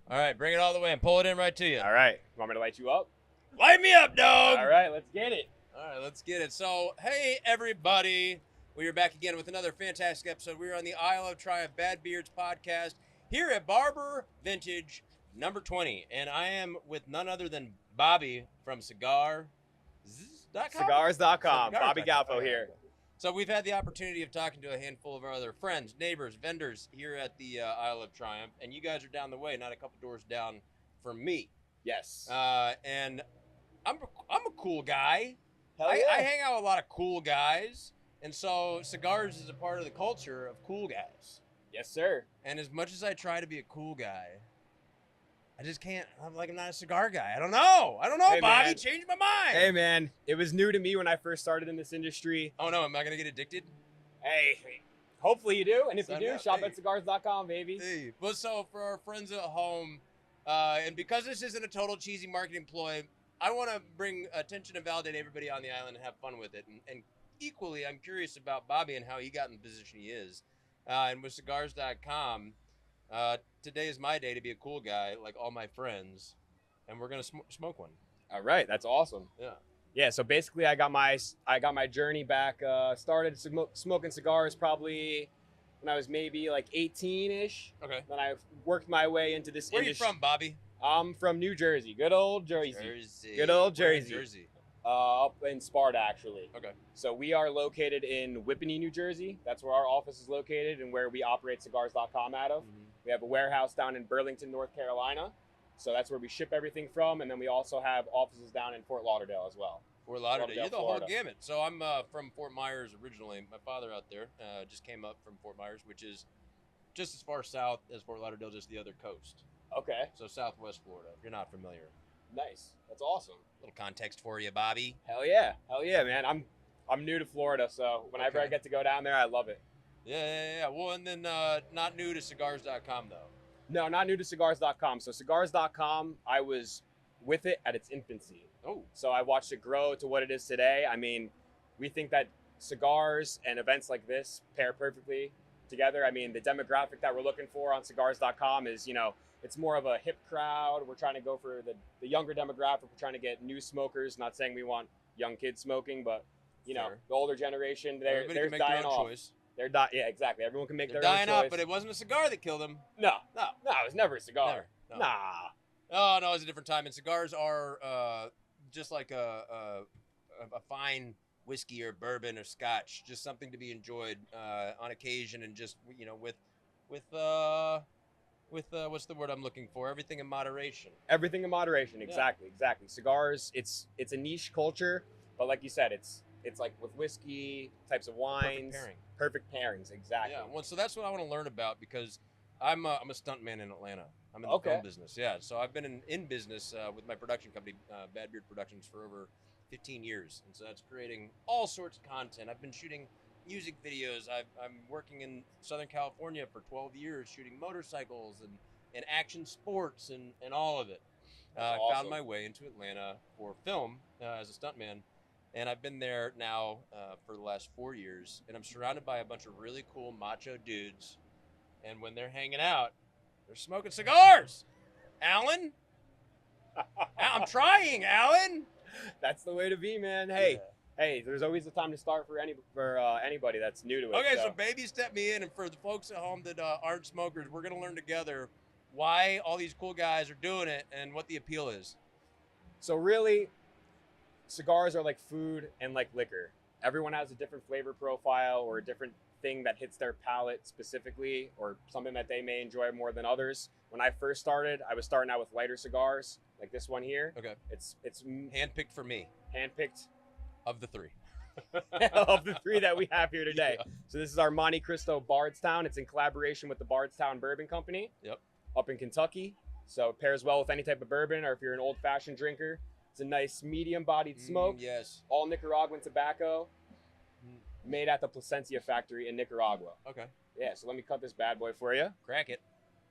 All right, bring it all the way and pull it in right to you. All right. Want me to light you up? Light me up, dog. All right, let's get it. All right, let's get it. So, hey, everybody. We are back again with another fantastic episode. We're on the Isle of Triumph Bad Beards podcast here at Barber Vintage number 20. And I am with none other than Bobby from Cigars.com. Cigars.com. Bobby Capo here. So we've had the opportunity of talking to a handful of our other friends, neighbors, vendors here at the Isle of Triumph. And you guys are down the way, not a couple doors down from me. Yes. And I'm a cool guy. Hell yeah. I hang out with a lot of cool guys. And so cigars is a part of the culture of cool guys. Yes, sir. And as much as I try to be a cool guy, I just can't. I'm not a cigar guy. I don't know, Hey, Bobby. man. Change my mind. Hey, man. It was new to me when I first started in this industry. Oh, no. Am I going to get addicted? Hey, hopefully you do. And if Sign you me do, up. shop Hey. at cigars.com, baby. Hey. Well, so for our friends at home, and because this isn't a total cheesy marketing ploy, I want to bring attention and validate everybody on the island and have fun with it. And equally, I'm curious about Bobby and how he got in the position he is. And with cigars.com, today is my day to be a cool guy, like all my friends, and we're gonna smoke one. All right. That's awesome. Yeah. Yeah, so basically I got my journey back, started smoking cigars probably when I was maybe like 18-ish. Okay. Then I worked my way into this Where are you industry. from, Bobby? I'm from New Jersey. Good old Jersey. Good old Where in Jersey. Jersey. Up in Sparta, actually. Okay. So we are located in Whippany, New Jersey. That's where our office is located and where we operate cigars.com out of. We have a warehouse down in Burlington, North Carolina. So that's where we ship everything from. And then we also have offices down in Fort Lauderdale as well. Fort Lauderdale. You're the Florida. whole gamut. So I'm from Fort Myers originally. My father out there just came up from Fort Myers, which is just as far south as Fort Lauderdale, just the other coast. Okay. So Southwest Florida, if you're not familiar. Nice. That's awesome. Little context for you, Bobby. Hell yeah, man. I'm new to Florida, so whenever Okay. I get to go down there, I love it. Yeah. Well, and then not new to cigars.com, though. No, not new to cigars.com. So cigars.com, I was with it at its infancy. Oh. So I watched it grow to what it is today. I mean, we think that cigars and events like this pair perfectly together. I mean, the demographic that we're looking for on cigars.com is, it's more of a hip crowd. We're trying to go for the younger demographic. We're trying to get new smokers. Not saying we want young kids smoking, but Fair. the older generation, they're Everybody can make dying their own off. choice. They're dying. Yeah, exactly. Everyone can make They're their own dying choice. off, but it wasn't a cigar that killed them. No, No. it was never a cigar. Never. No. Nah. Oh, no, it's a different time. And cigars are just like a fine whiskey or bourbon or scotch, just something to be enjoyed on occasion and just, with what's the word I'm looking for? Everything in moderation. Everything in moderation. Exactly. Cigars, it's a niche culture, but like you said, it's like with whiskey, types of wines. Perfect pairings, exactly. Yeah, well, so that's what I want to learn about because I'm a stuntman in Atlanta. I'm in the film business, yeah. So I've been in business with my production company, Bad Beard Productions, for over 15 years. And so that's creating all sorts of content. I've been shooting music videos. I'm working in Southern California for 12 years shooting motorcycles and action sports and all of it. I found my way into Atlanta for film as a stuntman. And I've been there now for the last 4 years. And I'm surrounded by a bunch of really cool macho dudes. And when they're hanging out, they're smoking cigars. Alan? I'm trying, Alan. That's the way to be, man. Hey, there's always a time to start for anybody that's new to it. Okay, so baby step me in. And for the folks at home that aren't smokers, we're going to learn together why all these cool guys are doing it and what the appeal is. So really, cigars are like food and like liquor. Everyone has a different flavor profile or a different thing that hits their palate specifically or something that they may enjoy more than others. When I first started, I was starting out with lighter cigars like this one here. Okay. It's handpicked for me. Handpicked of the three. of the three that we have here today. Yeah. So this is our Monte Cristo Bardstown. It's in collaboration with the Bardstown Bourbon Company. Yep. Up in Kentucky. So it pairs well with any type of bourbon or if you're an old-fashioned drinker. It's a nice medium-bodied smoke. Yes. All Nicaraguan tobacco. Made at the Placencia factory in Nicaragua. Okay. Yeah, so let me cut this bad boy for you. Crack it.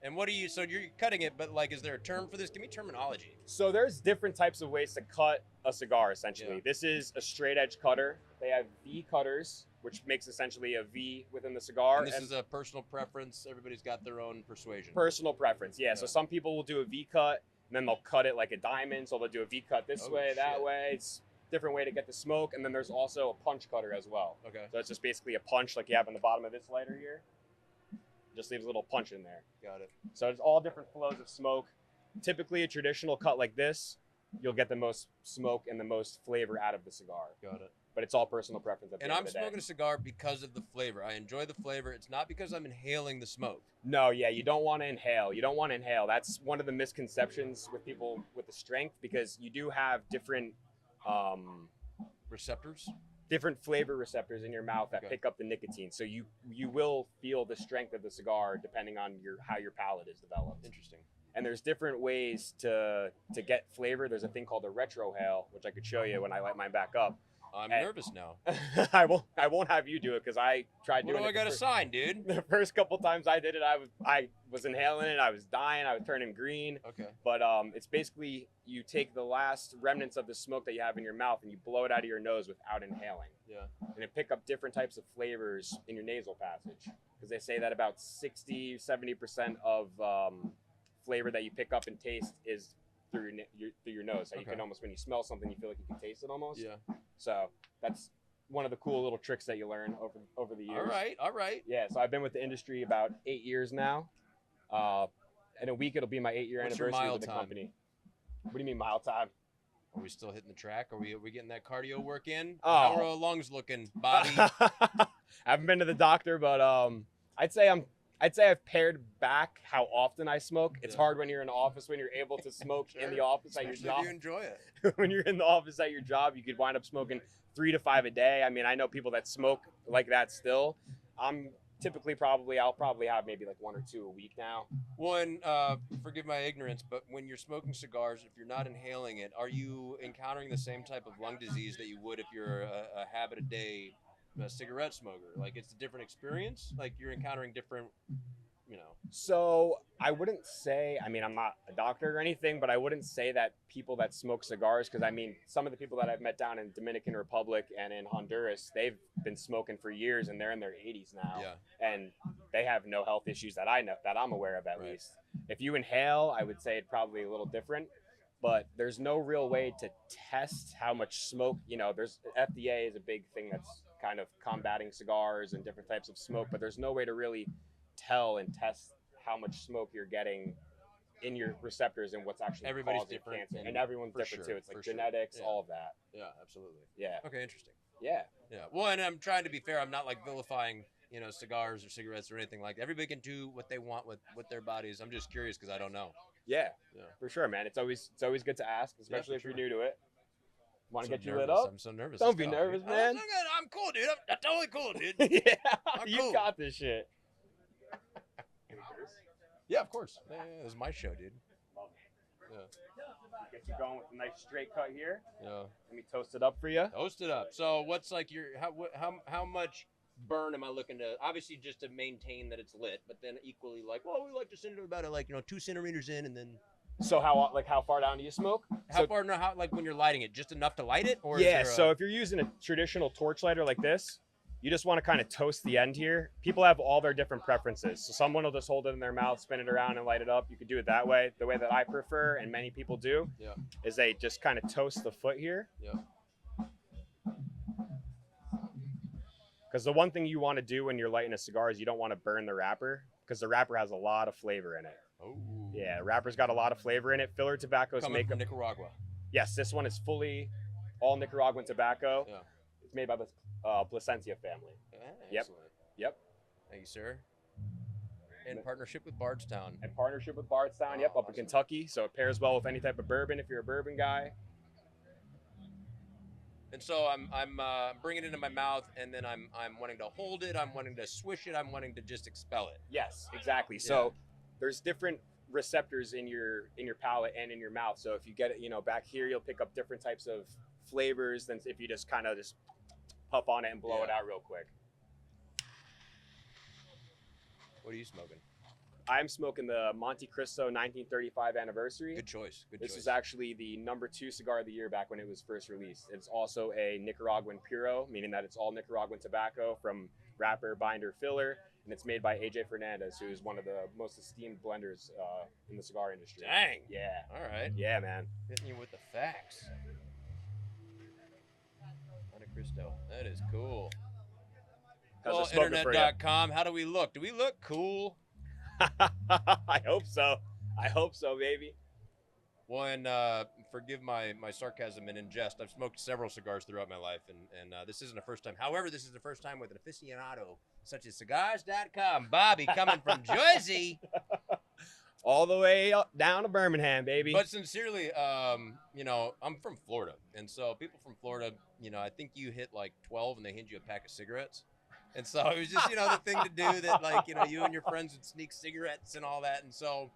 And what do you, so you're cutting it, but like, is there a term for this? Give me terminology. So there's different types of ways to cut a cigar, essentially. Yeah. This is a straight edge cutter. They have V cutters, which makes essentially a V within the cigar. And this is a personal preference. Everybody's got their own persuasion. Personal preference, yeah. So some people will do a V cut, and then they'll cut it like a diamond. So they'll do a V cut this way, that way. It's a different way to get the smoke. And then there's also a punch cutter as well. Okay. So it's just basically a punch like you have on the bottom of this lighter here. Just leaves a little punch in there. Got it. So it's all different flows of smoke. Typically, a traditional cut like this, you'll get the most smoke and the most flavor out of the cigar. Got it. But it's all personal preference at the And end I'm of the smoking day. a cigar because of the flavor. I enjoy the flavor. It's not because I'm inhaling the smoke. No, yeah, you don't want to inhale. You don't want to inhale. That's one of the misconceptions with people with the strength, because you do have different Receptors? different flavor receptors in your mouth that pick up the nicotine. So you will feel the strength of the cigar depending on how your palate is developed. Interesting. And there's different ways to get flavor. There's a thing called a retrohale, which I could show you when I light mine back up. I'm nervous now. I won't have you do it because I tried doing it. What do I got to sign, dude? The first couple times I did it, I was inhaling it. I was dying. I was turning green. Okay. But it's basically you take the last remnants of the smoke that you have in your mouth and you blow it out of your nose without inhaling. Yeah. And it pick up different types of flavors in your nasal passage, because they say that about 60-70% of flavor that you pick up and taste is through your nose. So you can almost, when you smell something, you feel like you can taste it almost. Yeah. So that's one of the cool little tricks that you learn over the years. All right. Yeah, so I've been with the industry about 8 years now. In a week, it'll be my 8-year What's your anniversary mile with the time? company. What do you mean mile time? Are we still hitting the track? Are we getting that cardio work in? Oh. How are our lungs looking, Bobby? I haven't been to the doctor, but I'd say I've pared back how often I smoke. It's hard when you're in the office, when you're able to smoke in the office at your job. If you enjoy it. When you're in the office at your job, you could wind up smoking 3 to 5 a day. I mean, I know people that smoke like that still. I'm typically I'll probably have maybe like 1 or 2 a week now. Well, and forgive my ignorance, but when you're smoking cigars, if you're not inhaling it, are you encountering the same type of lung disease that you would if you're a habit a day cigarette smoker? Like, it's a different experience? Like, you're encountering different, So I wouldn't say, I mean, I'm not a doctor or anything, but I wouldn't say that people that smoke cigars, because I mean, some of the people that I've met down in Dominican Republic and in Honduras, they've been smoking for years and they're in their 80s now. Yeah. And they have no health issues that I know, that I'm aware of at least. If you inhale, I would say it's probably a little different, but there's no real way to test how much smoke, there's FDA is a big thing that's kind of combating cigars and different types of smoke, but there's no way to really tell and test how much smoke you're getting in your receptors and what's actually Everybody's causing different, cancer. And everyone's different too. It's like genetics, all of that. Yeah, absolutely. Yeah. Okay, interesting. Yeah. Yeah. Well, and I'm trying to be fair. I'm not like vilifying, cigars or cigarettes or anything like that. Everybody can do what they want with their bodies. I'm just curious because I don't know. Yeah. For sure, man. It's always good to ask, especially if you're new to it. Want to get you lit up? I'm so nervous. Don't be nervous, man. I'm cool, dude. I'm totally cool, dude. Yeah. I'm You cool. got this shit. Yeah, of course. Yeah, this is my show, dude. Yeah. Get you going with a nice straight cut here. Yeah. Let me toast it up for you. Toast it up. So, what's like how much burn am I looking to? Obviously, just to maintain that it's lit, but then equally we like to send it about 2 centimeters in, and then. So how far down do you smoke? How when you're lighting it, just enough to light it, or yeah. So if you're using a traditional torch lighter like this, you just want to kind of toast the end here. People have all their different preferences. So someone will just hold it in their mouth, spin it around, and light it up. You could do it that way. The way that I prefer, and many people do, is they just kind of toast the foot here. Yeah. Because the one thing you want to do when you're lighting a cigar is you don't want to burn the wrapper, because the wrapper has a lot of flavor in it. Oh. Yeah, the wrapper's got a lot of flavor in it. Filler tobaccos Coming from Nicaragua. Yes, this one is fully all Nicaraguan tobacco. Yeah. It's made by the Placencia family. Excellent. Yep. Thank you, sir. In partnership with Bardstown. In partnership with Bardstown, up awesome. in Kentucky. So it pairs well with any type of bourbon if you're a bourbon guy. And so I'm bringing it into my mouth, and then I'm wanting to hold it, I'm wanting to swish it, I'm wanting to just expel it. Yes, exactly. So there's different receptors in your palate and in your mouth. So if you get it, back here, you'll pick up different types of flavors than if you just kind of just puff on it and blow it out real quick. What are you smoking? I'm smoking the Monte Cristo 1935 anniversary. Good choice. Good This choice. is actually the #2 cigar of the year back when it was first released. It's also a Nicaraguan puro, meaning that it's all Nicaraguan tobacco from wrapper, binder, filler, and it's made by AJ Fernandez, who is one of the most esteemed blenders in the cigar industry. Dang. Yeah. All right. Yeah, man. Hitting you with the facts. Monte Cristo. That is cool. How's Well, it smoking for you? internet.com. How do we look? Do we look cool? I hope so. I hope so, baby. Well, and forgive my sarcasm and ingest. I've smoked several cigars throughout my life, and this isn't the first time. However, this is the first time with an aficionado such as cigars.com. Bobby coming from Jersey. All the way up, down to Birmingham, baby. But sincerely, you know, I'm from Florida. And so people from Florida, you know, I think you hit like 12 and they hand you a pack of cigarettes. And so it was just, you know, the thing to do that, like, you know, you and your friends would sneak cigarettes and all that. And so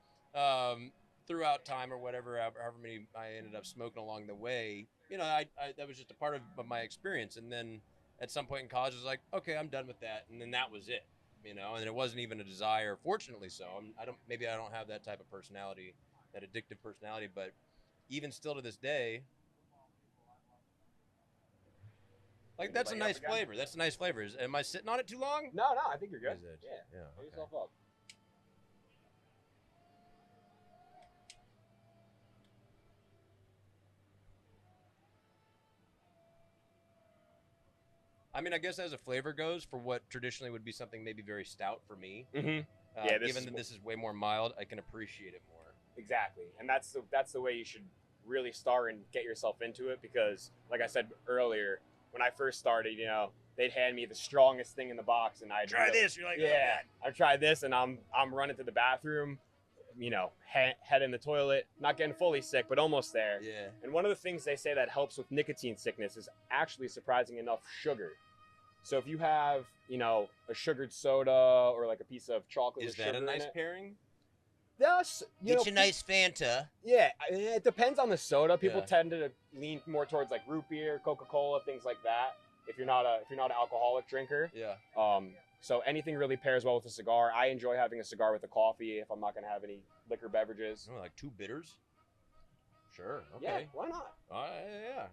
throughout time or whatever, however many I ended up smoking along the way, you know, I that was just a part of my experience. And then at some point in college, I was like, okay, I'm done with that. And then that was it. You know, and it wasn't even a desire. Fortunately, so maybe I don't have that type of personality, that addictive personality. But even still to this day, like that's a nice flavor. That's a nice flavor. Am I sitting on it too long? No, I think you're good. Is it? Yeah. Pull Okay. yourself up. I mean, I guess as a flavor goes, for what traditionally would be something maybe very stout for me, Mm-hmm. given that this is way more mild, I can appreciate it more. Exactly, and that's the way you should really start and get yourself into it, because, like I said earlier, when I first started, you know, they'd hand me the strongest thing in the box, and I'd Try this. You're like, yeah, I tried this, and I'm running to the bathroom, you know, head in the toilet, not getting fully sick, but almost there. Yeah. And one of the things they say that helps with nicotine sickness is actually, surprising enough, sugar. So if you have, you know, a sugared soda or like a piece of chocolate Is with that sugar a nice in it, pairing? yes, you know, Get your nice Fanta. yeah, it depends on the soda. People Yeah. tend to lean more towards like root beer, Coca-Cola, things like that. If you're not an alcoholic drinker, Yeah. so anything really pairs well with a cigar. I enjoy having a cigar with a coffee if I'm not gonna have any liquor beverages. Oh, like 2 bitters? Sure. Yeah, Okay. why not? Yeah.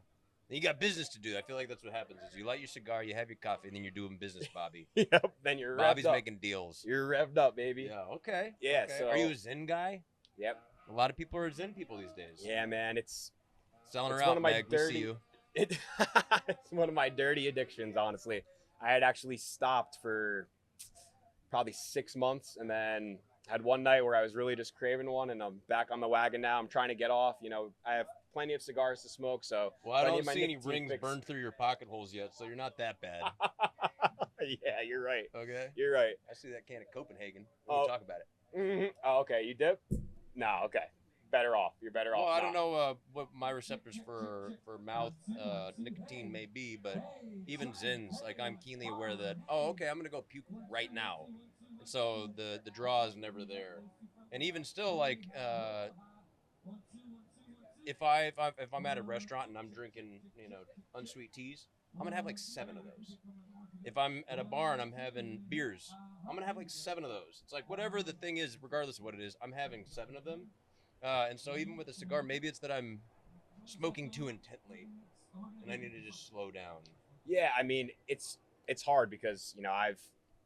You got business to do. I feel like that's what happens is you light your cigar, you have your coffee, and then you're doing business, Bobby. Yep. Then you're Bobby's revved up. making deals. You're revved up, baby. Yeah, okay. Yeah, Okay. so- Are you a Zen guy? Yep. A lot of people are Zen people these days. Yeah, man. It's Selling her It's one out, of my Meg. We see dirty- you. it's one of my dirty addictions, honestly. I had actually stopped for probably 6 months, and then had one night where I was really just craving one, and I'm back on the wagon now. I'm trying to get off. You know, I have plenty of cigars to smoke, so Well, I if need don't my see any nicotine rings fix- burned through your pocket holes yet, so you're not that bad. Yeah, you're right. Okay. You're right. I see that can of Copenhagen. Oh. We'll talk about it. Mm-hmm. Oh, okay. You dip? No. Okay. Better off. You're better Well, off. I now. don't know what my receptors for mouth nicotine may be, but even Zins, like I'm keenly aware that, oh, okay, I'm gonna go puke right now, and so the draw is never there. And even still, like if I'm at a restaurant and I'm drinking, you know, unsweet teas, I'm gonna have like 7 of those. If I'm at a bar and I'm having beers, I'm gonna have like 7 of those. It's like whatever the thing is, regardless of what it is, I'm having 7 of them. And so even with a cigar, maybe it's that I'm smoking too intently, and I need to just slow down. Yeah, I mean, it's hard because, you know, I've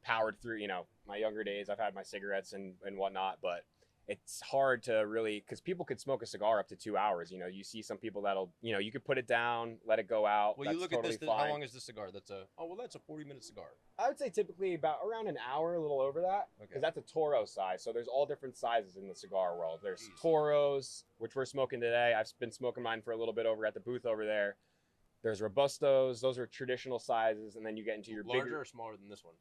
powered through, you know, my younger days. I've had my cigarettes and whatnot, but it's hard to really, because people could smoke a cigar up to 2 hours. You know, you see some people that'll, you know, you could put it down, let it go out. Well, That's you look totally at this. fine. How long is this cigar? That's a 40-minute cigar. I would say typically about around an hour, a little over that, because Okay. that's a Toro size. So there's all different sizes in the cigar world. There's Jeez. Toros, which we're smoking today. I've been smoking mine for a little bit over at the booth over there. There's Robustos. Those are traditional sizes, and then you get into your Larger bigger or smaller than this one?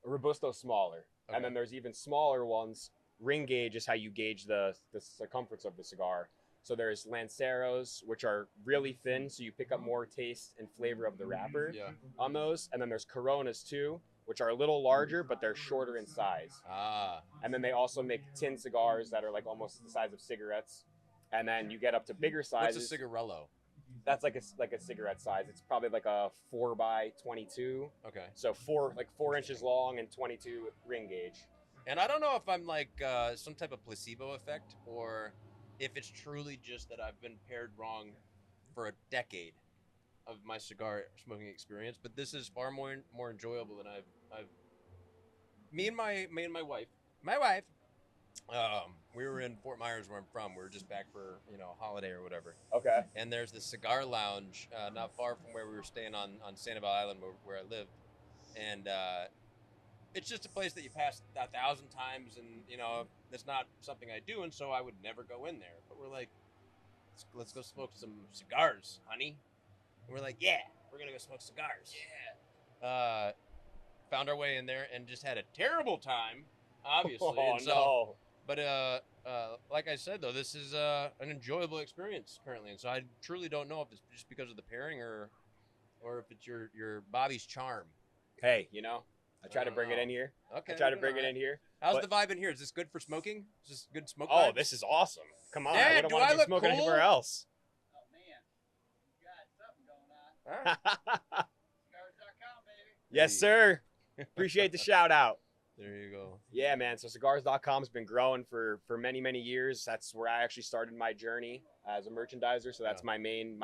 Robusto smaller, Okay. and then there's even smaller ones. Ring gauge is how you gauge the circumference of the cigar. So there's Lanceros, which are really thin, so you pick up more taste and flavor of the wrapper Yeah. on those. And then there's Coronas too, which are a little larger, but they're shorter in size. Ah. And then they also make tin cigars that are like almost the size of cigarettes. And then you get up to bigger What's sizes. a cigarello? That's like a cigarette size. It's probably like a 4x22. Okay. So 4 inches long and 22 ring gauge. And I don't know if I'm like some type of placebo effect or if it's truly just that I've been paired wrong for a decade of my cigar smoking experience. But this is far more enjoyable than I've. Me and my wife. We were in Fort Myers, where I'm from. We were just back for a holiday or whatever. Okay. And there's the cigar lounge not far from where we were staying on Sanibel Island, where I live, and it's just a place that you pass 1,000 times, and that's not something I do, and so I would never go in there. But we're like, let's go smoke some cigars, honey. And we're like, yeah, we're gonna go smoke cigars. Yeah. Found our way in there and just had a terrible time, obviously. Oh, and so, no. But like I said, though, this is an enjoyable experience currently, and so I truly don't know if it's just because of the pairing or if it's your Bobby's charm. Hey, I try to bring it in here. Okay. I try to bring it in here. How's the vibe in here? Is this good for smoking? Is this good smoke? Oh, this is awesome. Come on. Yeah, I wouldn't want to be smoking cool? anywhere else. Oh, man. You got something going on. Cigars.com, baby. Yes, sir. Appreciate the shout out. There you go. Yeah, man. So cigars.com has been growing for many, many years. That's where I actually started my journey as a merchandiser. So that's my main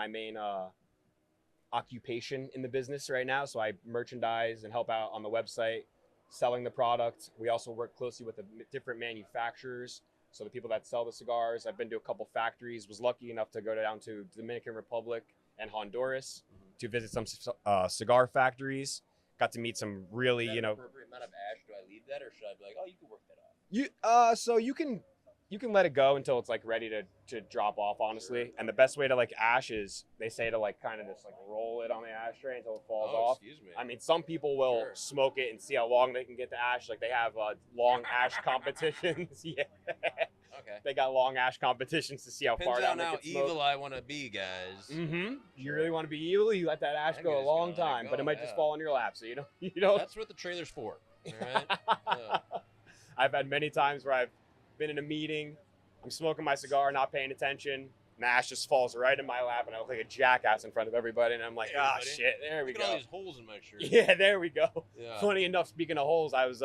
occupation in the business right now. So I merchandise and help out on the website, selling the product. We also work closely with the different manufacturers. So the people that sell the cigars. I've been to a couple factories, was lucky enough to go down to Dominican Republic and Honduras to visit some cigar factories. Got to meet some really, appropriate amount of ash. Do I leave that, or should I be like, oh, you can work that off? So you can let it go until it's like ready to drop off, honestly. Sure. And the best way to like ash is they say to like kind of just like roll it on the ashtray until it falls off. Excuse me. I mean, some people will smoke it and see how long they can get the ash. Like they have long ash competitions. Yeah. Okay. They got long ash competitions to see how far down they can smoke. Evil I want to be, guys. Mm-hmm. You really want to be evil? You let that ash go a long time, but it might just fall in your lap. So you know. That's what the trailer's for. All right. I've had many times where I've been in a meeting, I'm smoking my cigar, not paying attention, and the ash just falls right in my lap, and I look like a jackass in front of everybody, and I'm like, shit, there we go. Look at all these holes in my shirt. Yeah, there we go. Yeah. Funny enough, speaking of holes, I was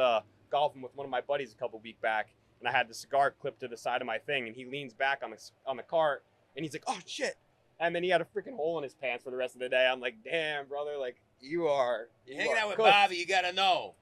golfing with one of my buddies a couple weeks back, and I had the cigar clipped to the side of my thing, and he leans back on the cart, and he's like, oh, shit. And then he had a freaking hole in his pants for the rest of the day. I'm like, damn, brother, like, you're hanging out with Bobby, you got to know.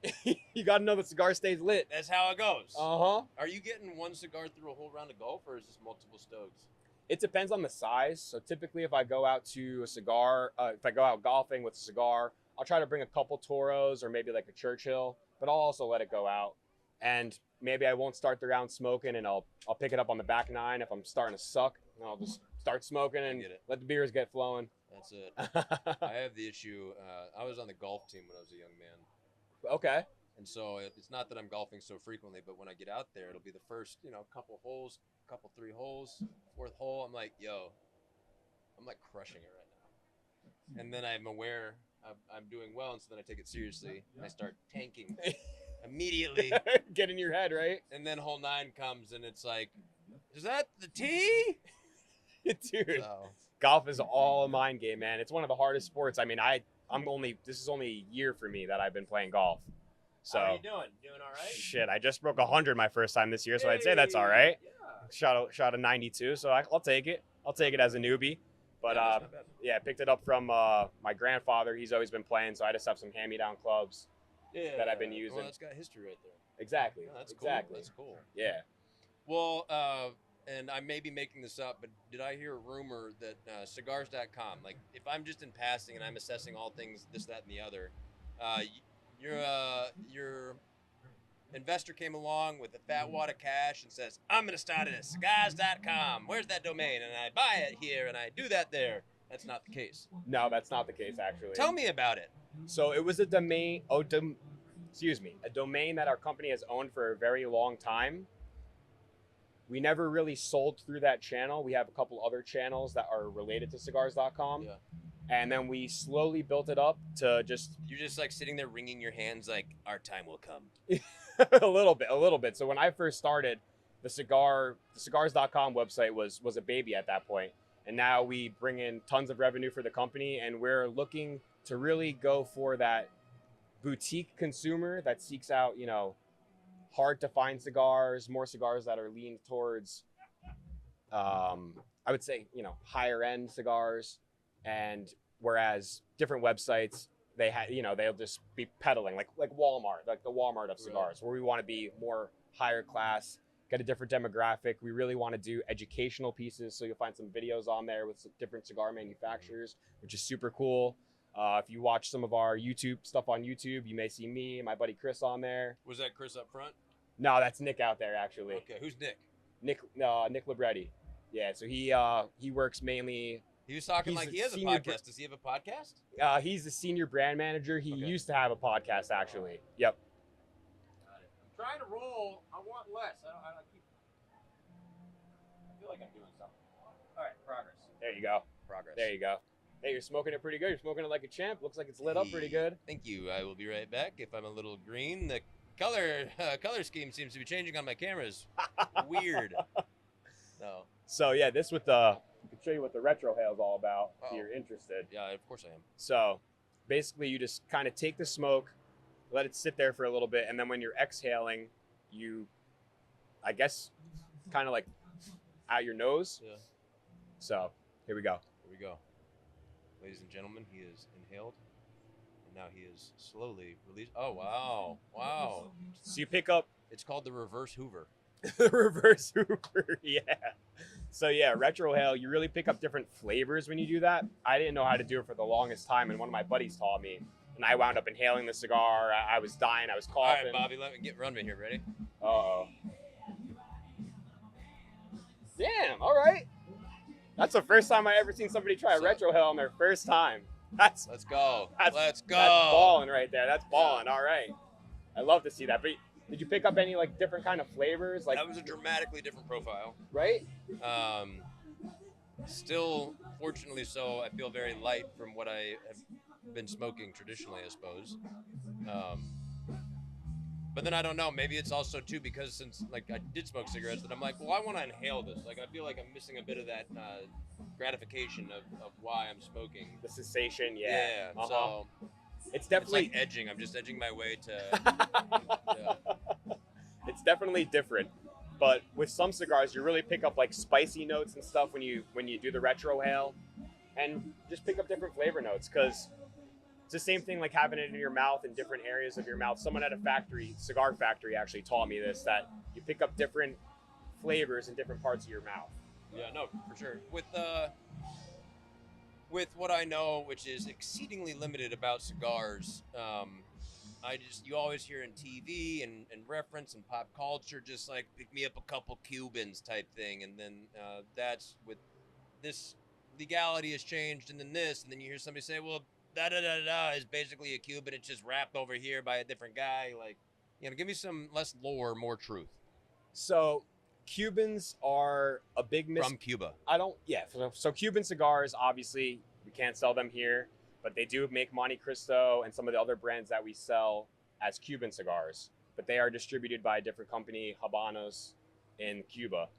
You got to know the cigar stays lit. That's how it goes. Uh-huh. Are you getting one cigar through a whole round of golf, or is this multiple stoves? It depends on the size. So typically if I go out to a cigar, if I go out golfing with a cigar, I'll try to bring a couple Toros or maybe like a Churchill, but I'll also let it go out. And maybe I won't start the round smoking, and I'll pick it up on the back nine if I'm starting to suck, and I'll just start smoking and let the beers get flowing. That's it. I have the issue. I was on the golf team when I was a young man. Okay. And so it's not that I'm golfing so frequently, but when I get out there, it'll be the first, couple holes, three holes, fourth hole. I'm like, I'm like crushing it right now. And then I'm aware I'm doing well, and so then I take it seriously, and I start tanking immediately. Get in your head, right? And then hole 9 comes, and it's like, is that the tee? Dude, golf is all a mind game, man. It's one of the hardest sports. I mean, this is only a year for me that I've been playing golf. So, how are you doing? Doing all right? Shit, I just broke 100 my first time this year, so I'd say that's all right. Yeah. Shot a 92, so I'll take it. I'll take it as a newbie. But I picked it up from my grandfather. He's always been playing, so I just have some hand-me-down clubs that I've been using. Well, that's got history right there. Exactly. Oh, that's exactly. Cool. That's cool. Yeah. Well, and I may be making this up, but did I hear a rumor that cigars.com, like if I'm just in passing and I'm assessing all things, this, that, and the other, your investor came along with a fat wad of cash and says, I'm going to start it at cigars.com. Where's that domain? And I buy it here and I do that there. That's not the case. No, that's not the case, actually. Tell me about it. So it was a domain, a domain that our company has owned for a very long time. We never really sold through that channel. We have a couple other channels that are related to cigars.com. Yeah. And then we slowly built it up to just... You're just like sitting there wringing your hands like, our time will come. a little bit. So when I first started, the cigars.com website was a baby at that point. And now we bring in tons of revenue for the company, and we're looking to really go for that boutique consumer that seeks out, hard to find cigars, more cigars that are leaned towards, I would say, higher end cigars. And whereas different websites, they'll just be peddling like Walmart, like the Walmart of cigars, where we want to be more higher class, get a different demographic. We really want to do educational pieces. So you'll find some videos on there with some different cigar manufacturers, which is super cool. If you watch some of our YouTube stuff on YouTube, you may see me and my buddy Chris on there. Was that Chris up front? No, that's Nick out there, actually. Okay, who's Nick? Nick Libretti. Yeah, so he works mainly. He was talking like he has a podcast. Does he have a podcast? He's the senior brand manager. He used to have a podcast, actually. Yep. Got it. I'm trying to roll. I want less. I feel like I'm doing something. All right, progress. There you go. Progress. There you go. Hey, you're smoking it pretty good. You're smoking it like a champ. Looks like it's lit up pretty good. Thank you. I will be right back. If I'm a little green, the color scheme seems to be changing on my cameras. Weird. No. So yeah, this with I can show you what the retro hail is all about if you're interested. Yeah, of course I am. So basically, you just kind of take the smoke, let it sit there for a little bit, and then when you're exhaling, you, I guess, kind of like out your nose. Yeah. So here we go. Here we go. Ladies and gentlemen, he is inhaled, and now he is slowly released. Oh, wow. Wow. So you pick up. It's called the reverse Hoover. The reverse Hoover, yeah. So yeah, retro hail, you really pick up different flavors when you do that. I didn't know how to do it for the longest time, and one of my buddies taught me, and I wound up inhaling the cigar. I was dying, I was coughing. All right, Bobby, let me run me here. Ready? Uh-oh. Damn, all right. That's the first time I ever seen somebody try a retro hail on their first time. Let's go. Let's go. That's balling right there. That's balling. All right. I love to see that. But did you pick up any like different kind of flavors? Like that was a dramatically different profile. Right? Still, fortunately so, I feel very light from what I have been smoking traditionally, I suppose. But then I don't know, maybe it's also too because since like I did smoke cigarettes that I'm like, well, I want to inhale this. Like I feel like I'm missing a bit of that gratification of why I'm smoking. The sensation, yeah. Yeah. So it's definitely like edging. I'm just edging my way to. It's definitely different, but with some cigars, you really pick up like spicy notes and stuff when you do the retro hail, and just pick up different flavor notes because. It's the same thing like having it in your mouth in different areas of your mouth. Someone at a cigar factory actually taught me this, that you pick up different flavors in different parts of your mouth. Yeah, no, for sure. With what I know, which is exceedingly limited about cigars, you always hear in TV and reference and pop culture, just like pick me up a couple Cubans type thing. And then that's with this legality has changed and then this, and then you hear somebody say, well, da-da-da-da is basically a Cuban. It's just wrapped over here by a different guy. Like, give me some less lore, more truth. So Cubans are a big From Cuba. So Cuban cigars, obviously, we can't sell them here, but they do make Monte Cristo and some of the other brands that we sell as Cuban cigars. But they are distributed by a different company, Habanos, in Cuba.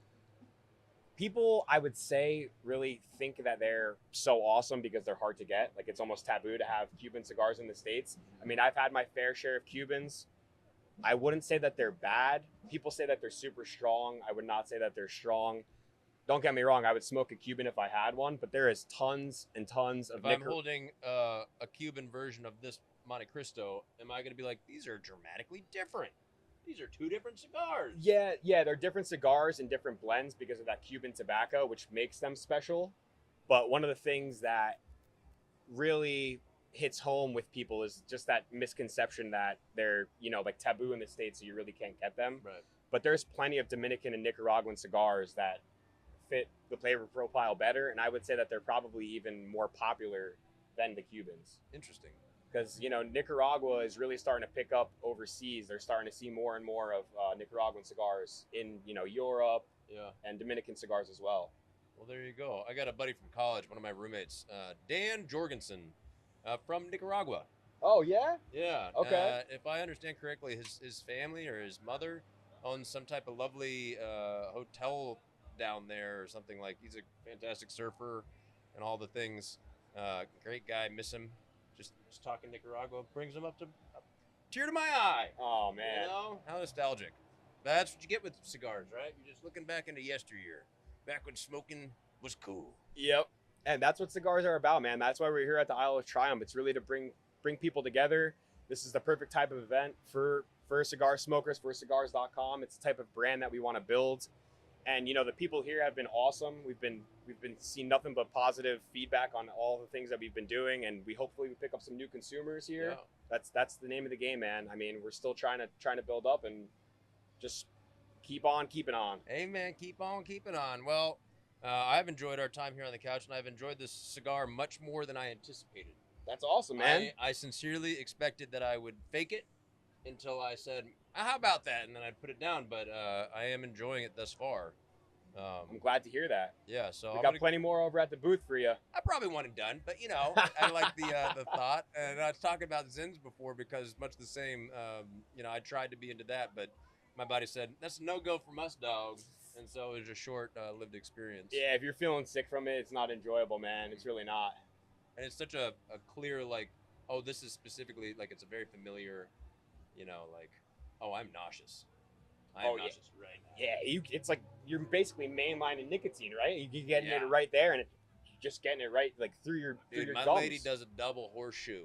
People, I would say, really think that they're so awesome because they're hard to get. Like, it's almost taboo to have Cuban cigars in the States. I mean, I've had my fair share of Cubans. I wouldn't say that they're bad. People say that they're super strong. I would not say that they're strong. Don't get me wrong. I would smoke a Cuban if I had one, but there is tons and tons of... If I'm holding a Cuban version of this Monte Cristo, am I going to be like, these are dramatically different? These are two different cigars. Yeah, they're different cigars and different blends because of that Cuban tobacco, which makes them special. But one of the things that really hits home with people is just that misconception that they're, like taboo in the States, so you really can't get them. Right. But there's plenty of Dominican and Nicaraguan cigars that fit the flavor profile better, and I would say that they're probably even more popular than the Cubans. Interesting. Because, Nicaragua is really starting to pick up overseas. They're starting to see more and more of Nicaraguan cigars in, Europe and Dominican cigars as well. Well, there you go. I got a buddy from college, one of my roommates, Dan Jorgensen from Nicaragua. Oh, yeah? Yeah. Okay. If I understand correctly, his family or his mother owns some type of lovely hotel down there or something. Like, he's a fantastic surfer and all the things. Great guy. Miss him. Just talking Nicaragua brings them up to tear to my eye. Oh man, how nostalgic. That's what you get with cigars, right? You're just looking back into yesteryear, back when smoking was cool. Yep. And that's what cigars are about, man. That's why we're here at the Isle of Triumph. It's really to bring people together. This is the perfect type of event for cigar smokers, for cigars.com. It's the type of brand that we want to build. And you know, the people here have been awesome. We've been seeing nothing but positive feedback on all the things that we've been doing, and we hopefully pick up some new consumers here. Yeah. That's the name of the game, man. I mean, we're still trying to build up and just keep on keeping on. Hey, man, keep on keeping on. Well, I've enjoyed our time here on the couch, and I've enjoyed this cigar much more than I anticipated. That's awesome, man. I sincerely expected that I would fake it until I said, how about that? And then I'd put it down, but I am enjoying it thus far. I'm glad to hear that. Yeah, so we got plenty more over at the booth for you. I probably want it done, but you know, I like the thought. And I was talking about Zins before because much the same. You know, I tried to be into that, but my buddy said that's a no-go from us, dog. And so it was a short lived experience. Yeah, if you're feeling sick from it, it's not enjoyable, man. It's really not. And it's such a clear, like, oh, this is specifically, like, it's a very familiar, you know, like, oh, I'm nauseous. I'm nauseous right now. Yeah, it's like you're basically mainlining nicotine, right? You're getting it right there, and you're just getting it right, like, through your my gums. lady does a double horseshoe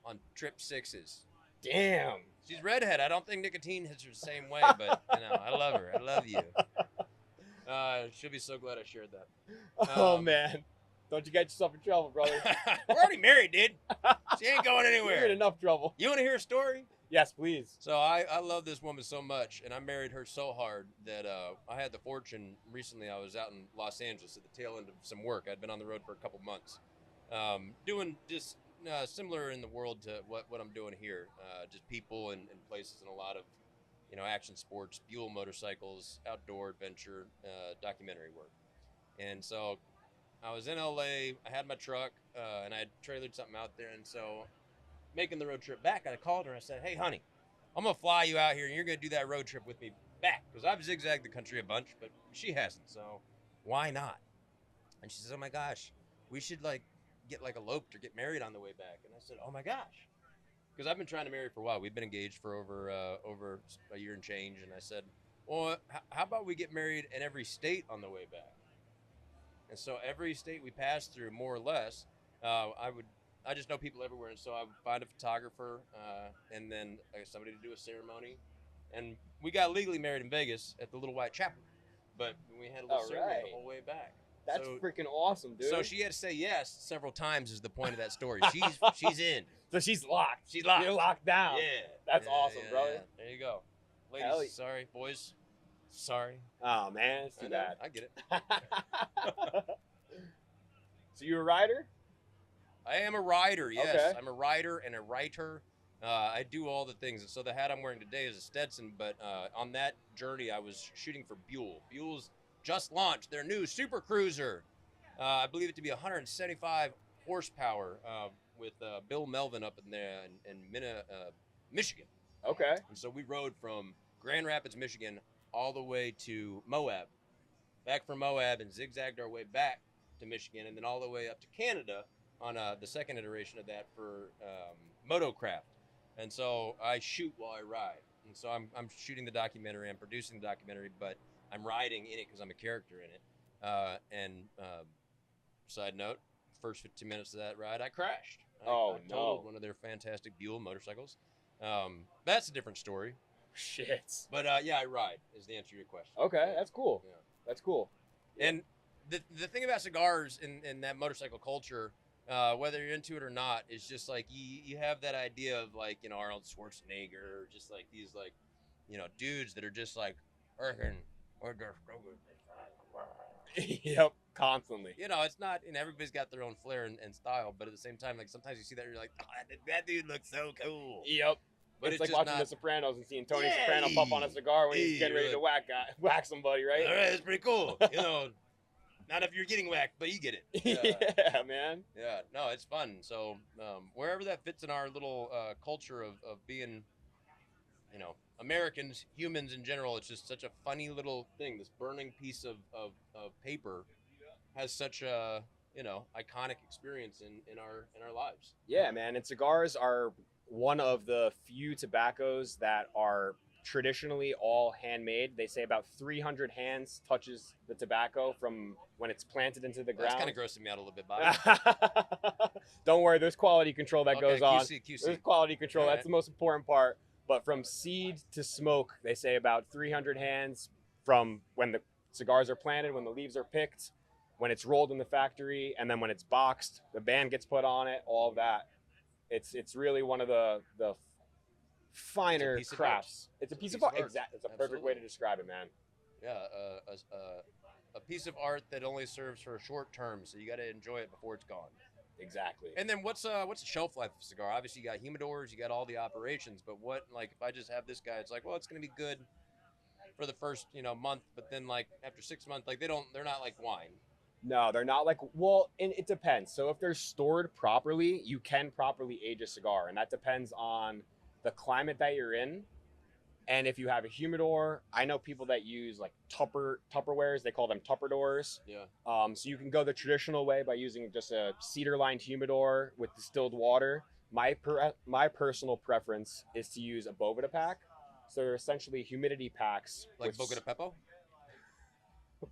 on trip 6s. Damn. She's redhead. I don't think nicotine hits her the same way, but, you know, I love her. I love you. She'll be so glad I shared that. Oh, man. Don't you get yourself in trouble, brother. We're already married, dude. She ain't going anywhere. You're in enough trouble. You want to hear a story? Yes, please. So I love this woman so much, and I married her so hard that I had the fortune recently. I was out in Los Angeles at the tail end of some work. I'd been on the road for a couple months, doing just similar in the world to what I'm doing here. Just people and places and a lot of, you know, action sports, Buell motorcycles, outdoor adventure, documentary work. And so I was in LA, I had my truck, and I had trailered something out there. And so making the road trip back, I called her and I said, hey, honey, I'm going to fly you out here and you're going to do that road trip with me back. Because I've zigzagged the country a bunch, but she hasn't. So why not? And she says, oh my gosh, we should get eloped or get married on the way back. And I said, oh my gosh. Because I've been trying to marry for a while. We've been engaged for over a year and change. And I said, well, how about we get married in every state on the way back? And so every state we passed through, more or less, I just know people everywhere. And so I would find a photographer and then somebody to do a ceremony. And we got legally married in Vegas at the Little White Chapel. But we had a little ceremony the whole way back. That's freaking awesome, dude. So she had to say yes several times is the point of that story. She's in. So she's locked. She's locked. You're locked down. Yeah. That's awesome, brother. Yeah. There you go. Ladies, sorry. Boys, sorry. Oh, man. It's too bad. I get it. So you a rider? I am a rider, yes. Okay. I'm a rider and a writer. I do all the things. So the hat I'm wearing today is a Stetson, but on that journey, I was shooting for Buell. Buell's just launched their new Super Cruiser. I believe it to be 175 horsepower with Bill Melvin up in there in Michigan. Okay. And so we rode from Grand Rapids, Michigan, all the way to Moab. Back from Moab and zigzagged our way back to Michigan and then all the way up to Canada on the second iteration of that for Motocraft. And so I shoot while I ride. And so I'm shooting the documentary, I'm producing the documentary, but I'm riding in it because I'm a character in it. Side note, first 15 minutes of that ride, I crashed. I totaled one of their fantastic Buell motorcycles. That's a different story. Shit. But yeah, I ride is the answer to your question. Okay, that's cool. Yeah. That's cool. And the thing about cigars in that motorcycle culture, whether you're into it or not, is just like you have that idea of like, you know, Arnold Schwarzenegger, or just like these like, you know, dudes that are just like, yep, constantly. You know, it's not, and everybody's got their own flair and style, but at the same time, like sometimes you see that and you're like, oh, that dude looks so cool. Yep. But it's like watching The Sopranos and seeing Tony Soprano puff on a cigar when he's getting ready to whack somebody, right? All right, that's pretty cool. You know, not if you're getting whacked, but you get it. Yeah, man. Yeah, no, it's fun. So wherever that fits in our little culture of being, you know, Americans, humans in general, it's just such a funny little thing. This burning piece of paper has such a, you know, iconic experience in our lives. Yeah, man. And cigars are one of the few tobaccos that are traditionally all handmade. They say about 300 hands touches the tobacco from when it's planted into the ground. That's kind of grossing me out a little bit, Bobby. Don't worry, there's quality control that goes on. QC. There's quality control. All That's right. the most important part. But from seed to smoke, they say about 300 hands from when the cigars are planted, when the leaves are picked, when it's rolled in the factory, and then when it's boxed, the band gets put on it, all of that. It's really one of the finer crafts. It's a piece of art. Exactly. It's a perfect way to describe it, man. Yeah, a piece of art that only serves for a short term, so you got to enjoy it before it's gone. Exactly. And then what's the shelf life of a cigar? Obviously, you got humidors, you got all the operations, but what, like, if I just have this guy, it's like, well, it's going to be good for the first, month, but then, like, after 6 months, like, they're not like wine. No, they're not like, well, and it depends. So if they're stored properly, you can properly age a cigar, and that depends on the climate that you're in. And if you have a humidor, I know people that use like Tupperwares, they call them Tupperdors. Yeah. So you can go the traditional way by using just a cedar-lined humidor with distilled water. My personal preference is to use a Boveda pack. So they're essentially humidity packs. Like Boca de Pepo?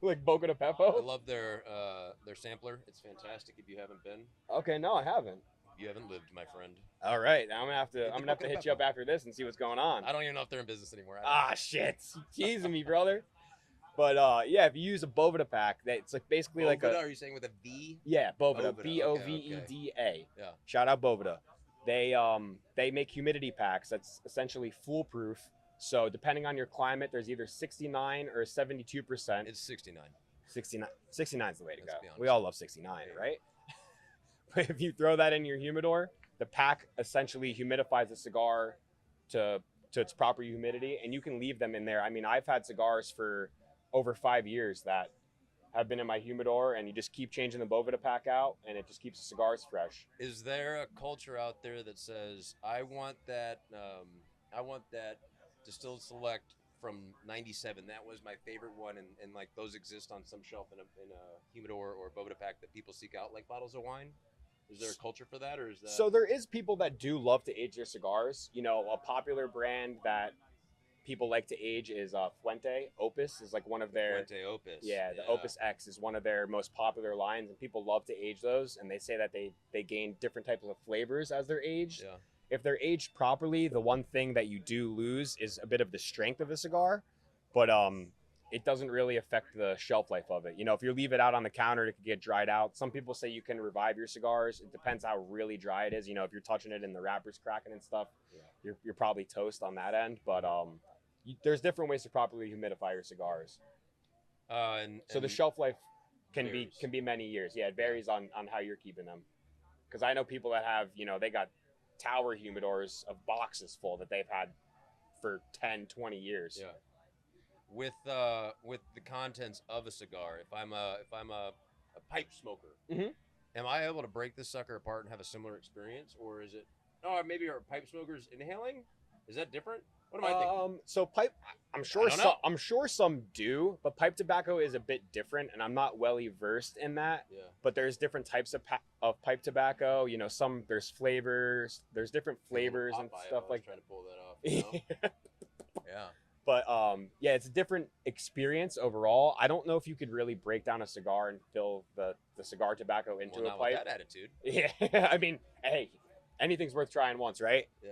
Like Boca de I Pepo? love their sampler. It's fantastic if you haven't been. Okay, no, I haven't. You haven't lived, my friend. All right, I'm gonna have to hit you up after this and see what's going on. I don't even know if they're in business anymore. Shit, you teasing me, brother. But yeah, if you use a Boveda pack, it's like basically Boveda, like a. Are you saying with a V? Yeah, Boveda. Boveda. Boveda. Yeah. Shout out Boveda. They make humidity packs that's essentially foolproof. So depending on your climate, there's either 69 or 72%. It's 69. 69 is the way to Let's go. be honest. We all love 69, right? But if you throw that in your humidor, the pack essentially humidifies the cigar to its proper humidity, and you can leave them in there. I mean, I've had cigars for over 5 years that have been in my humidor, and you just keep changing the Boveda pack out, and it just keeps the cigars fresh. Is there a culture out there that says, I want that Distilled Select from 97. That was my favorite one, and like those exist on some shelf in a humidor or Boveda pack that people seek out like bottles of wine? Is there a culture for that, or is that? So there is people that do love to age their cigars. You know, a popular brand that people like to age is Fuente. Opus is like one of their. Fuente Opus. Yeah, the Opus X is one of their most popular lines, and people love to age those. And they say that they gain different types of flavors as they're aged. Yeah. If they're aged properly, the one thing that you do lose is a bit of the strength of the cigar, but it doesn't really affect the shelf life of it. You know, if you leave it out on the counter, it could get dried out. Some people say you can revive your cigars. It depends how really dry it is. You know, if you're touching it and the wrapper's cracking and stuff, you're probably toast on that end. But there's different ways to properly humidify your cigars. So the shelf life can be many years. Yeah, it varies on how you're keeping them. Because I know people that have, they got tower humidors of boxes full that they've had for 10, 20 years. Yeah. With the contents of a cigar, if I'm a pipe smoker, am I able to break this sucker apart and have a similar experience, or is it? Oh, maybe are pipe smokers inhaling? Is that different? What am I thinking? So pipe, I'm sure some do, but pipe tobacco is a bit different, and I'm not well versed in that. Yeah. But there's different types of pipe tobacco. You know, there's flavors, there's different flavors and stuff like. Trying to pull that off. Yeah. But yeah, it's a different experience overall. I don't know if you could really break down a cigar and fill the cigar tobacco into a pipe. With that attitude. Yeah, I mean, hey, anything's worth trying once, right? Yeah.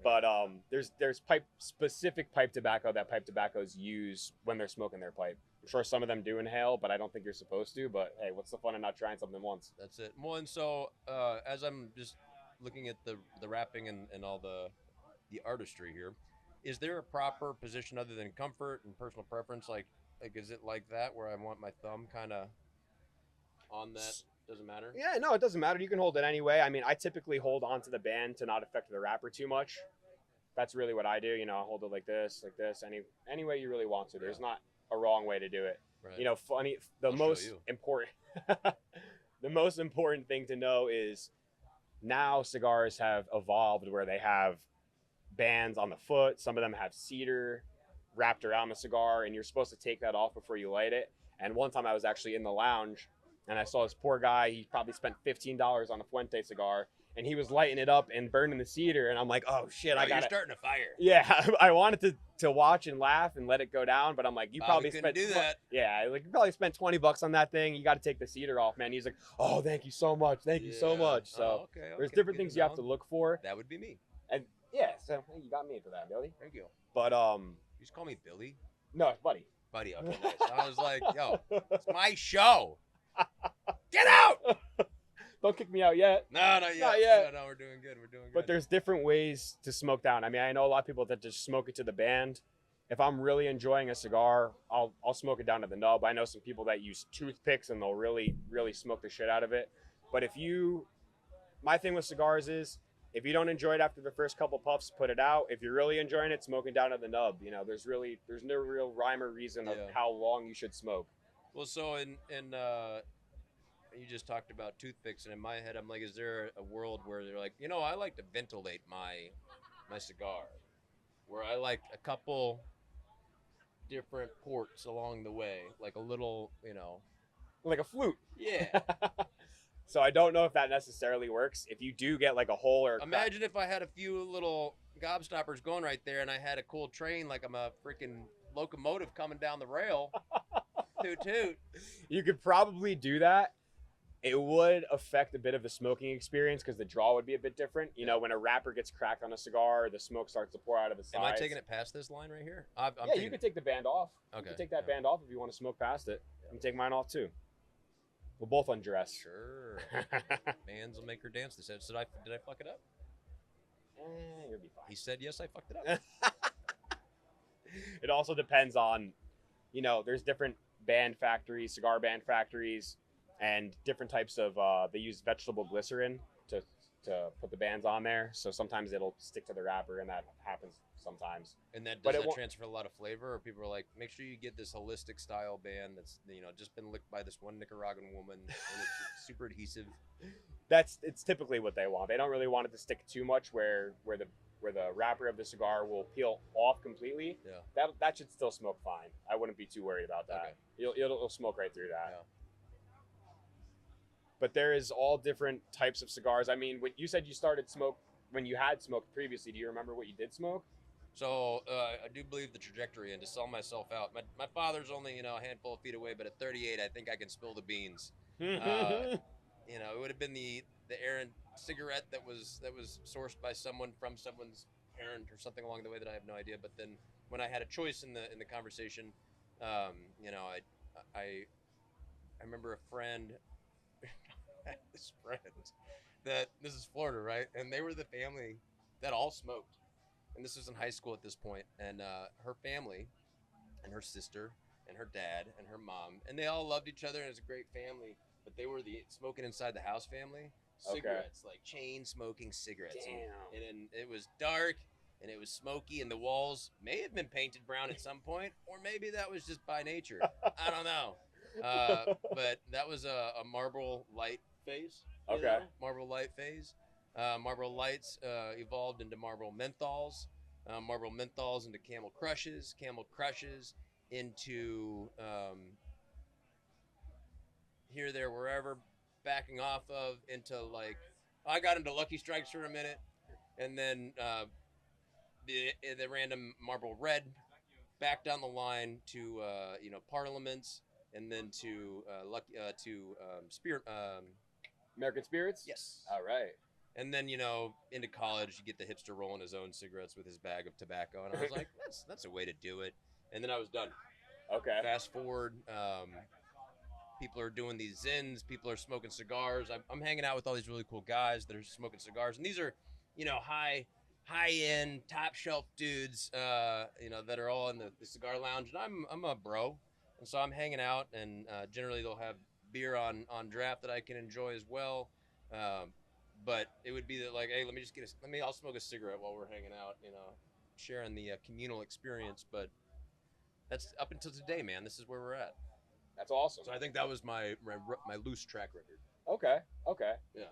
But there's specific pipe tobacco that pipe tobaccos use when they're smoking their pipe. I'm sure some of them do inhale, but I don't think you're supposed to. But hey, what's the fun in not trying something once? That's it. Well, and so as I'm just looking at the wrapping and all the artistry here, is there a proper position other than comfort and personal preference? Like is it like that where I want my thumb kind of on that? Doesn't matter? Yeah, no, it doesn't matter. You can hold it anyway. I mean, I typically hold onto the band to not affect the wrapper too much. That's really what I do. You know, I hold it like this, any way you really want to. There's not a wrong way to do it. Right. You know, the most important thing to know is now cigars have evolved where they have bands on the foot. Some of them have cedar wrapped around the cigar, and you're supposed to take that off before you light it. And one time I was actually in the lounge, and I saw this poor guy. He probably spent $15 on a Fuente cigar, and he was lighting it up and burning the cedar, and I'm like, oh shit, I You're got starting a fire. Yeah, I wanted to watch and laugh and let it go down, but I'm like, you probably couldn't spent do that. Yeah, like you probably spent $20 on that thing. You got to take the cedar off, man. He's like, oh, thank you so much, thank you so much. So there's different things you have to look for. That would be me. And yeah, so hey, you got me for that, Billy. Thank you. But you just call me Billy. No, it's Buddy. Buddy, okay, nice. I was like, yo, it's my show. Get out! Don't kick me out yet. No, not yet. Not yet. No, we're doing good. We're doing good. But there's different ways to smoke down. I mean, I know a lot of people that just smoke it to the band. If I'm really enjoying a cigar, I'll smoke it down to the nub. I know some people that use toothpicks and they'll really, really smoke the shit out of it. But my thing with cigars is, if you don't enjoy it after the first couple puffs, put it out. If you're really enjoying it, smoke it down to the nub. You know, there's no real rhyme or reason of how long you should smoke. Well, so you just talked about toothpicks, and in my head, I'm like, is there a world where they're like, I like to ventilate my cigar, where I like a couple different ports along the way, like a little, like a flute. Yeah. So I don't know if that necessarily works. If you do get like a hole or imagine if I had a few little gobstoppers going right there, and I had a cool train like I'm a freaking locomotive coming down the rail. Toot toot. You could probably do that. It would affect a bit of the smoking experience because the draw would be a bit different. When a wrapper gets cracked on a cigar, the smoke starts to pour out of the sides. Am I taking it past this line right here? You can take the band off. Okay. You can take that band off if you want to smoke past it. You can take mine off too. We'll both undress. Sure. Bands will make her dance. They said, did I fuck it up? You'll be fine. He said, yes, I fucked it up. It also depends on, there's different cigar band factories, and different types of, they use vegetable glycerin to put the bands on there. So sometimes it'll stick to the wrapper, and that happens sometimes. And does that transfer a lot of flavor? Or people are like, make sure you get this holistic style band that's, just been licked by this one Nicaraguan woman, and it's super adhesive. It's typically what they want. They don't really want it to stick too much where the wrapper of the cigar will peel off completely. Yeah. That should still smoke fine. I wouldn't be too worried about that. Okay. It'll smoke right through that. Yeah. But there is all different types of cigars. I mean, when you said you started smoke when you had smoked previously, do you remember what you did smoke? So I do believe the trajectory, and to sell myself out. My father's only a handful of feet away, but at 38, I think I can spill the beans. It would have been the errant cigarette that was sourced by someone from someone's parent or something along the way that I have no idea. But then when I had a choice in the conversation, I remember a friend. This friend this is Florida, right? And they were the family that all smoked, and this was in high school at this point. And her family, and her sister, and her dad, and her mom, and they all loved each other, and it was a great family. But they were the smoking inside the house family. Cigarettes, like chain smoking cigarettes. Damn. And it was dark, and it was smoky, and the walls may have been painted brown at some point, or maybe that was just by nature. I don't know. But that was a Marlboro Light phase. Okay. Marlboro Light phase. Marlboro Lights evolved into Marlboro Menthols. Marlboro Menthols into Camel Crushes. Camel Crushes into here, there, wherever, backing off of into I got into Lucky Strikes for a minute, and then the random Marlboro Red, back down the line to Parliaments, and then to Spirit. American Spirits? Yes. All right. And then into college, you get the hipster rolling his own cigarettes with his bag of tobacco, and I was like, that's a way to do it. And then I was done. Okay. Fast forward, people are doing these zins. People are smoking cigars. I'm hanging out with all these really cool guys that are smoking cigars, and these are, high-end, top-shelf dudes, that are all in the cigar lounge. And I'm a bro, and so I'm hanging out, and generally they'll have beer on draft that I can enjoy as well. But it would be that hey, I'll smoke a cigarette while we're hanging out, sharing the communal experience. But that's up until today, man. This is where we're at. That's awesome. So I think that was my loose track record. Okay. Yeah.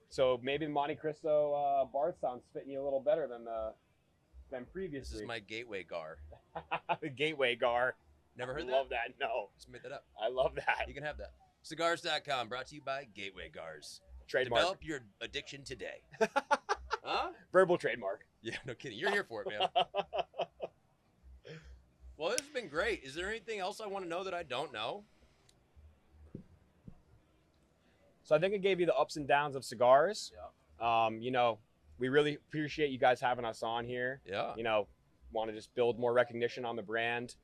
So maybe Monte Cristo Bard sounds fitting you a little better than previously. This is my gateway gar. The gateway gar. Never heard that? Love that. No. Just made that up. I love that. You can have that. Cigars.com, brought to you by Gateway Gars. Trademark. Develop your addiction today. Huh? Verbal trademark. Yeah, no kidding. You're here for it, man. Well, this has been great. Is there anything else I want to know that I don't know? So I think I gave you the ups and downs of cigars. Yeah. You know, we really appreciate you guys having us on here. Yeah. You know, want to just build more recognition on the brand.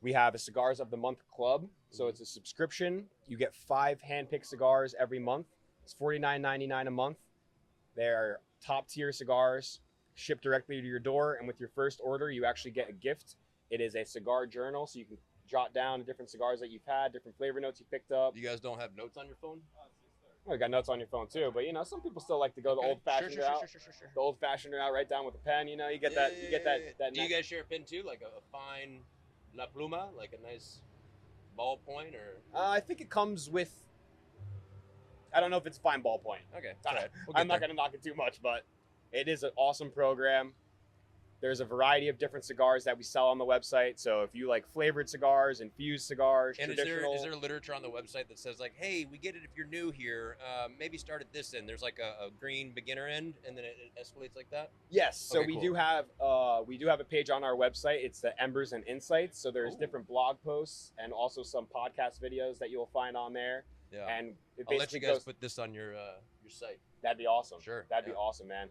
We have a Cigars of the Month club. So it's a subscription. You get 5 hand-picked cigars every month. It's $49.99 a month. They're top-tier cigars shipped directly to your door. And with your first order, you actually get a gift. It is a cigar journal, so you can jot down the different cigars that you've had, different flavor notes you picked up. You guys don't have notes on your phone? Well, you got notes on your phone too, but you know, some people still like to go the old-fashioned route. Sure. The old-fashioned route, write down with a pen. You know, you get that. You get that. Do you guys share a pen too, like a fine La Pluma, like a nice ballpoint, or? I think it comes with. I don't know if it's a fine ballpoint. Okay, I'm not going to knock it too much, but it is an awesome program. There's a variety of different cigars that we sell on the website. So if you like flavored cigars, infused cigars, And traditional. is there literature on the website that says like, hey, we get it if you're new here, maybe start at this end. There's like a green beginner end, and then it escalates like that? Yes. So Okay, we cool. do have a page on our website. It's the Embers and Insights. So there's Ooh. different blog posts and also some podcast videos that you'll find on there. Yeah. And it I'll let you basically guys goes. put this on your site. That'd be awesome. Sure, That'd be yeah. awesome, man.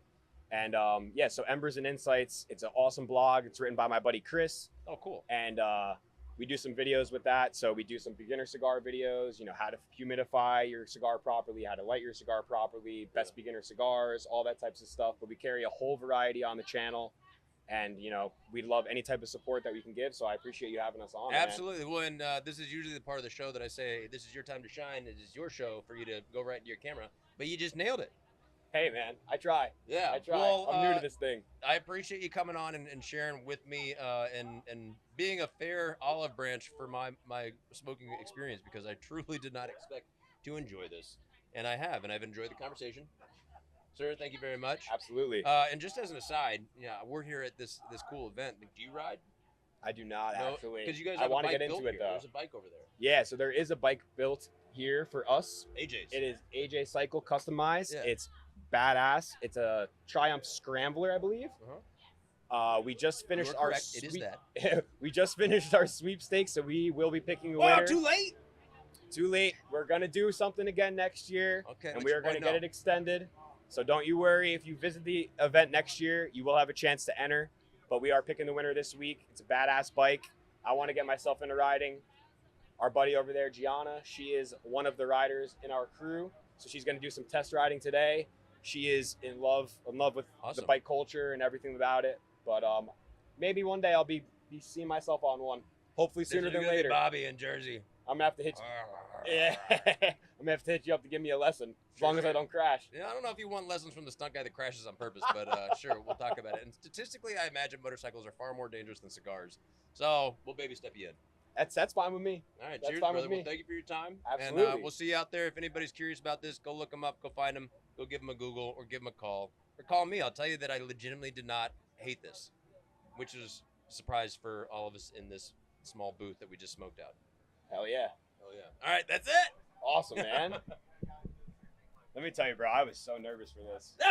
And yeah, so Embers and Insights, it's an awesome blog. It's written by my buddy Chris. Oh, cool. And we do some videos with that. So we do some beginner cigar videos, you know, how to humidify your cigar properly, how to light your cigar properly, best beginner cigars, all that types of stuff. But we carry a whole variety on the channel. And, you know, we'd love any type of support that we can give. So I appreciate you having us on. Absolutely. Well, and this is usually the part of the show that I say, this is your time to shine. It is your show for you to go right into your camera. But you just nailed it. Hey, man, I try. Yeah. I try. Well, I'm new to this thing. I appreciate you coming on and sharing with me and being a fair olive branch for my smoking experience, because I truly did not expect to enjoy this. And I have, and I've enjoyed the conversation. Sir, thank you very much. Absolutely. And just as an aside, yeah, we're here at this cool event. Do you ride? I do not actually. Because you guys I have a want to bike get into built it here. though. There's a bike over there. Yeah, so there is a bike built here for us. AJ's. It is AJ Cycle customized. Yeah. It's badass. It's a Triumph Scrambler, I believe. We just finished You're our correct. It is that. we just finished our sweepstakes, so we will be picking a Oh, winner. too late. Too late. We're gonna do something again next year, Okay. and we are gonna get it extended. So don't you worry. If you visit the event next year, you will have a chance to enter. But we are picking the winner this week. It's a badass bike. I want to get myself into riding. Our buddy over there, Gianna, she is one of the riders in our crew, so she's gonna do some test riding today. She is in love with Awesome. the bike culture and everything about it. But maybe one day I'll be seeing myself on one. Hopefully sooner than later. Bobby in Jersey. I'm gonna have to hit. Yeah, I'm gonna have to hit you up to give me a lesson, as long as I don't crash. Yeah, I don't know if you want lessons from the stunt guy that crashes on purpose, but sure, we'll talk about it. And statistically, I imagine motorcycles are far more dangerous than cigars. So we'll baby step you in. That's fine with me. All right, That's cheers, fine brother. with me. Well, thank you for your time. Absolutely. And we'll see you out there. If anybody's curious about this, go look them up, go find them, go give them a Google, or give them a call, or call me. I'll tell you that I legitimately did not hate this, which is a surprise for all of us in this small booth that we just smoked out. Hell yeah. Oh yeah. All right, that's it. Awesome, man. Let me tell you, bro, I was so nervous for this. No!